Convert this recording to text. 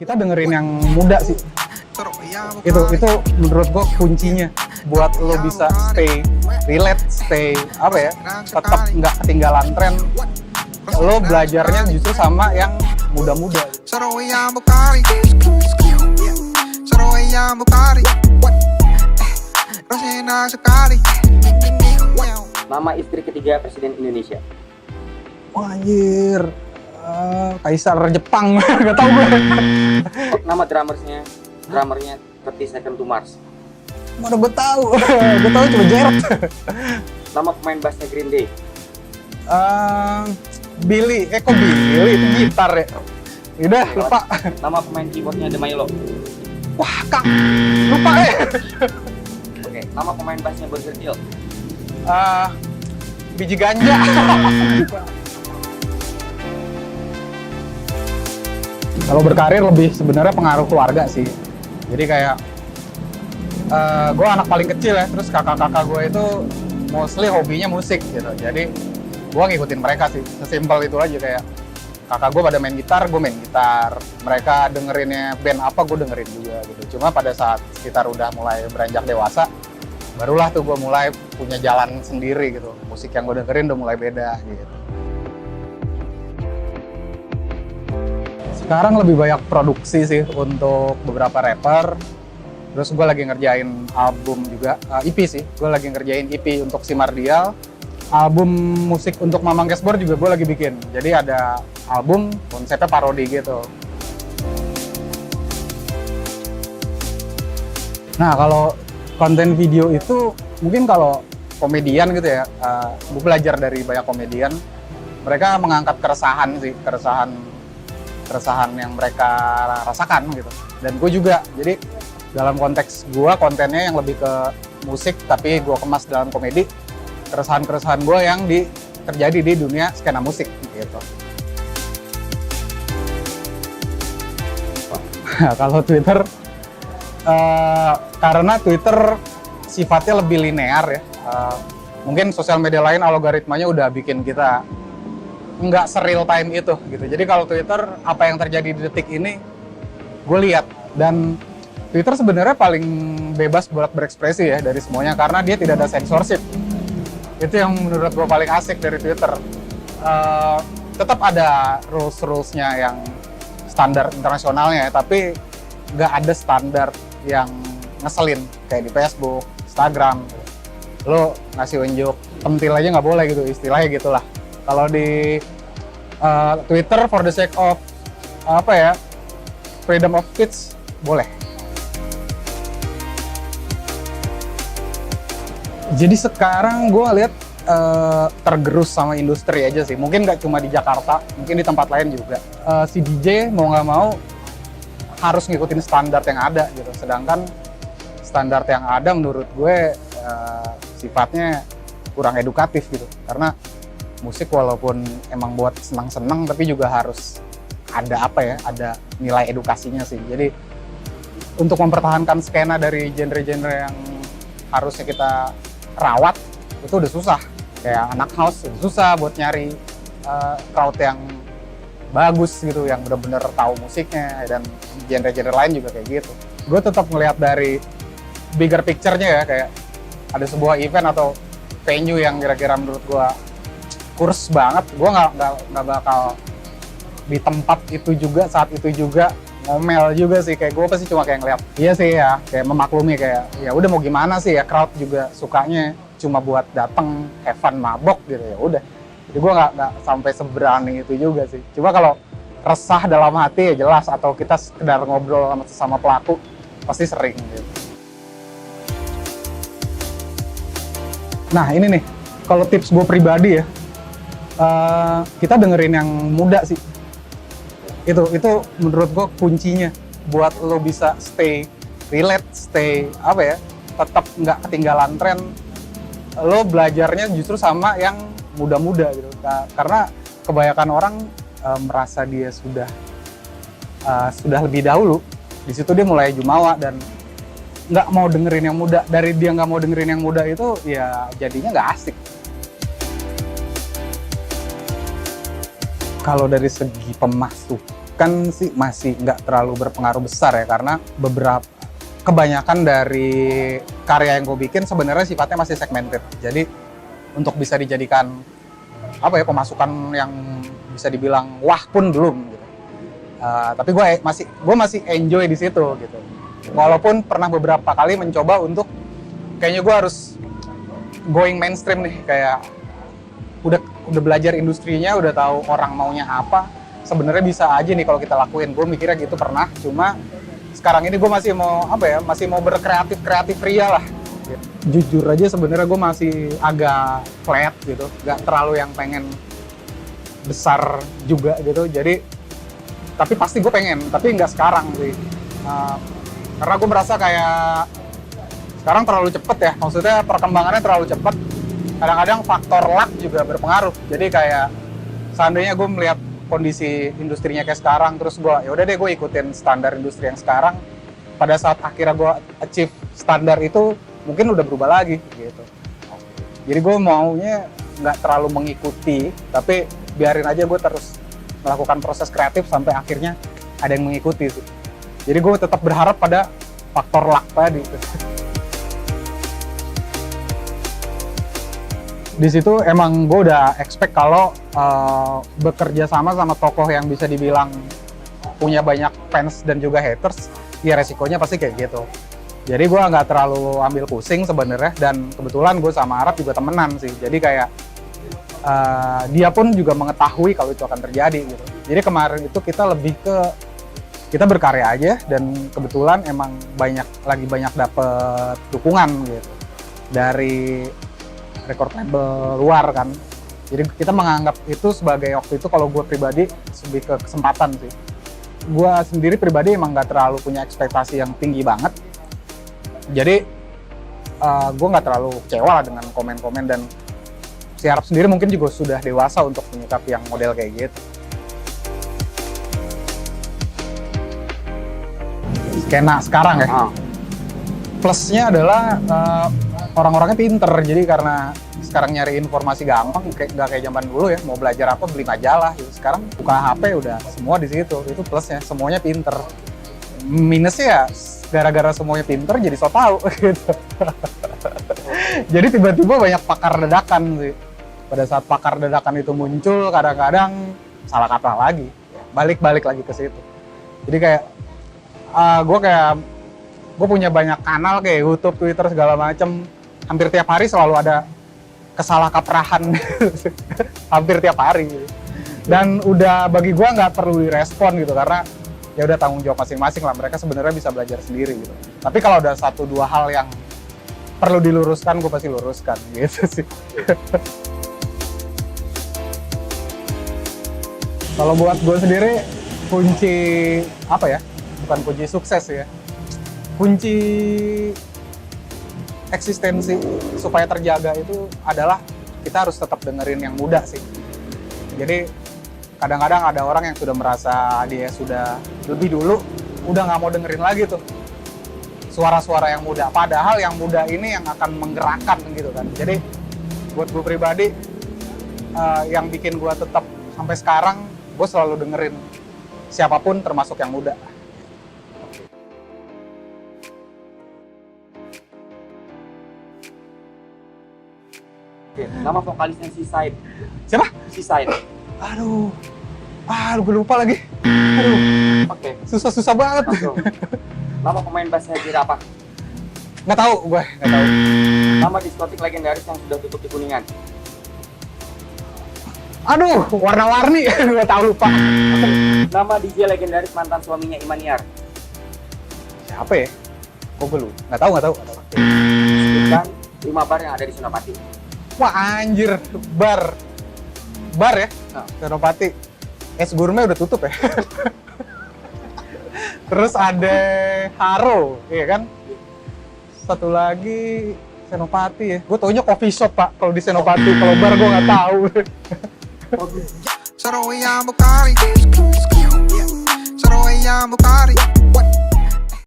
Kita dengerin yang muda sih. Itu menurut gue kuncinya buat lo bisa stay relate, stay apa ya, tetap nggak ketinggalan tren. Lo belajarnya justru sama yang muda-muda. Nama istri ketiga Presiden Indonesia. Wah, anjir. Kaisar Jepang, nggak tahu gue. Nama drummernya 30 Seconds to Mars. Mana gue tahu, gue tahu cuma Jared. Nama pemain bassnya Green Day. Billy, kok Billy itu gitar ya? Udah lupa. Nama pemain keyboardnya The Milo. Wah, Kak, lupa ya. Oke, nama pemain bassnya Burger Kill. Biji ganja. Kalau berkarir lebih sebenarnya pengaruh keluarga sih. Jadi kayak gue anak paling kecil ya, terus kakak-kakak gue itu mostly hobinya musik gitu. Jadi gue ngikutin mereka sih, sesimpel itu aja. Kayak kakak gue pada main gitar, gue main gitar. Mereka dengerinnya band apa, gue dengerin juga gitu. Cuma pada saat sekitar udah mulai beranjak dewasa, barulah tuh gue mulai punya jalan sendiri gitu. Musik yang gue dengerin udah mulai beda gitu. Sekarang lebih banyak produksi sih untuk beberapa rapper. Terus gue lagi ngerjain album juga, EP sih. Gue lagi ngerjain EP untuk si Mardial. Album musik untuk Mamang Cashboard juga gue lagi bikin. Jadi ada album konsepnya parodi gitu. Nah, kalau konten video itu mungkin kalau komedian gitu ya, gue belajar dari banyak komedian. Mereka mengangkat keresahan sih, keresahan yang mereka rasakan gitu. Dan gue juga, jadi dalam konteks gue kontennya yang lebih ke musik tapi gue kemas dalam komedi, keresahan gue yang terjadi di dunia skena musik gitu. Kalau Twitter, karena Twitter sifatnya lebih linear ya, mungkin sosial media lain algoritmanya udah bikin kita nggak se-real time itu gitu. Jadi kalau Twitter, apa yang terjadi di detik ini gue lihat. Dan Twitter sebenarnya paling bebas buat berekspresi ya dari semuanya, karena dia tidak ada censorship. Itu yang menurut gue paling asik dari Twitter. Tetap ada rules-rulesnya yang standar internasionalnya ya, tapi nggak ada standar yang ngeselin kayak di Facebook, Instagram. Lo ngasih unjuk pentil aja nggak boleh gitu, istilahnya gitulah. Kalau di Twitter, for the sake of apa ya, freedom of speech, boleh. Jadi sekarang gue lihat tergerus sama industri aja sih. Mungkin nggak cuma di Jakarta, mungkin di tempat lain juga. Si DJ mau nggak mau harus ngikutin standar yang ada gitu. Sedangkan standar yang ada menurut gue sifatnya kurang edukatif gitu. Karena musik walaupun emang buat senang-senang, tapi juga harus ada apa ya, ada nilai edukasinya sih. Jadi untuk mempertahankan skena dari genre-genre yang harusnya kita rawat, itu udah susah. Kayak anak house udah susah buat nyari crowd yang bagus gitu, yang bener-bener tahu musiknya, dan genre-genre lain juga kayak gitu. Gue tetap ngelihat dari bigger picture-nya ya, kayak ada sebuah event atau venue yang kira-kira menurut gue kurs banget, gue nggak bakal di tempat itu juga, saat itu juga ngomel juga sih. Kayak gue pasti cuma kayak ngeliat, iya sih ya, kayak memaklumi, kayak ya udah mau gimana sih ya, crowd juga sukanya cuma buat dateng have fun mabok gitu, ya udah. Jadi gue nggak sampai seberani itu juga sih. Cuma kalau resah dalam hati ya jelas, atau kita sekedar ngobrol sama sesama pelaku pasti sering gitu. Nah ini nih, kalau tips gue pribadi ya, kita dengerin yang muda sih. Itu menurut gue kuncinya buat lo bisa stay relate, stay apa ya, tetap nggak ketinggalan tren. Lo belajarnya justru sama yang muda-muda gitu. Karena kebanyakan orang merasa dia sudah lebih dahulu. Di situ dia mulai jumawa dan nggak mau dengerin yang muda. Dari dia nggak mau dengerin yang muda itu ya jadinya nggak asik. Kalau dari segi pemasukan signifikan sih masih nggak terlalu berpengaruh besar ya, karena kebanyakan dari karya yang gue bikin sebenarnya sifatnya masih segmented. Jadi untuk bisa dijadikan apa ya, pemasukan yang bisa dibilang wah pun belum gitu. Tapi gue masih enjoy di situ gitu. Walaupun pernah beberapa kali mencoba untuk kayaknya gue harus going mainstream nih, kayak udah belajar industrinya, udah tahu orang maunya apa. Sebenarnya bisa aja nih kalau kita lakuin. Gue mikirnya gitu pernah, cuma sekarang ini gue masih mau berkreatif ria lah. Jujur aja sebenarnya gue masih agak flat gitu, nggak terlalu yang pengen besar juga gitu. Jadi tapi pasti gue pengen, tapi nggak sekarang sih. Karena gue merasa kayak sekarang terlalu cepet ya, maksudnya perkembangannya terlalu cepet. Kadang-kadang faktor luck juga berpengaruh. Jadi kayak seandainya gue melihat kondisi industrinya kayak sekarang, terus ya udah deh gue ikutin standar industri yang sekarang. Pada saat akhirnya gue achieve standar itu, mungkin udah berubah lagi gitu. Jadi gue maunya nggak terlalu mengikuti, tapi biarin aja gue terus melakukan proses kreatif sampai akhirnya ada yang mengikuti sih. Jadi gue tetap berharap pada faktor luck tadi. Di situ emang gue udah expect kalau bekerja sama tokoh yang bisa dibilang punya banyak fans dan juga haters, ya resikonya pasti kayak gitu. Jadi gue nggak terlalu ambil pusing sebenarnya, dan kebetulan gue sama Arab juga temenan sih. Jadi kayak dia pun juga mengetahui kalau itu akan terjadi gitu. Jadi kemarin itu kita berkarya aja, dan kebetulan emang lagi banyak dapet dukungan gitu dari record label luar kan. Jadi kita menganggap itu sebagai, waktu itu kalau gue pribadi lebih ke kesempatan sih. Gue sendiri pribadi emang nggak terlalu punya ekspektasi yang tinggi banget. Jadi gue nggak terlalu kecewa lah dengan komen-komen, dan si Arab sendiri mungkin juga sudah dewasa untuk menyikapi yang model kayak gitu. Skena sekarang ya. Plusnya adalah orang-orangnya pinter, jadi karena sekarang nyari informasi gampang, nggak kayak zaman dulu ya, mau belajar apa beli majalah gitu. Sekarang buka HP udah semua di situ, itu plusnya, semuanya pinter. Minusnya ya gara-gara semuanya pinter jadi so tau gitu. Jadi tiba-tiba banyak pakar dadakan sih. Pada saat pakar dadakan itu muncul, kadang-kadang salah kaprah lagi, balik lagi ke situ. Jadi kayak gue punya banyak kanal kayak YouTube, Twitter segala macem. Hampir tiap hari selalu ada kesalah kaprahan hampir tiap hari. Dan udah bagi gue nggak perlu direspon gitu, karena ya udah tanggung jawab masing-masing lah. Mereka sebenarnya bisa belajar sendiri gitu. Tapi kalau ada 1-2 hal yang perlu diluruskan, gue pasti luruskan gitu sih. Kalau buat gue sendiri, kunci apa ya? Bukan kunci sukses ya. Kunci eksistensi supaya terjaga itu adalah kita harus tetap dengerin yang muda sih. Jadi kadang-kadang ada orang yang sudah merasa dia sudah lebih dulu, udah nggak mau dengerin lagi tuh suara-suara yang muda. Padahal yang muda ini yang akan menggerakkan gitu kan. Jadi buat gue pribadi, yang bikin gue tetap sampai sekarang, gue selalu dengerin siapapun termasuk yang muda. Oke, nama vokalisnya Seaside. Siapa? Seaside. Aduh, gue lupa lagi. Aduh, Oke. susah banget. Langsung. Nama pemain bassnya Jirapa. Nggak tahu, gue nggak tahu. Nama diskotik legendaris yang sudah tutup di Kuningan. Aduh, warna-warni, nggak tahu, lupa. Nama DJ legendaris mantan suaminya Imaniar. Siapa ya? Kok gue lupa? Nggak tahu. Sebutkan 5 bar yang ada di Senopati. Wah anjir, bar ya? Nah. Senopati. Es Gourmet udah tutup ya? Terus ada Haro, iya kan? Satu lagi Senopati ya. Gue taunya coffee shop, Pak, kalau di Senopati. Kalau bar gue nggak tahu. Solo vogliamo cari, solo vogliamo cari.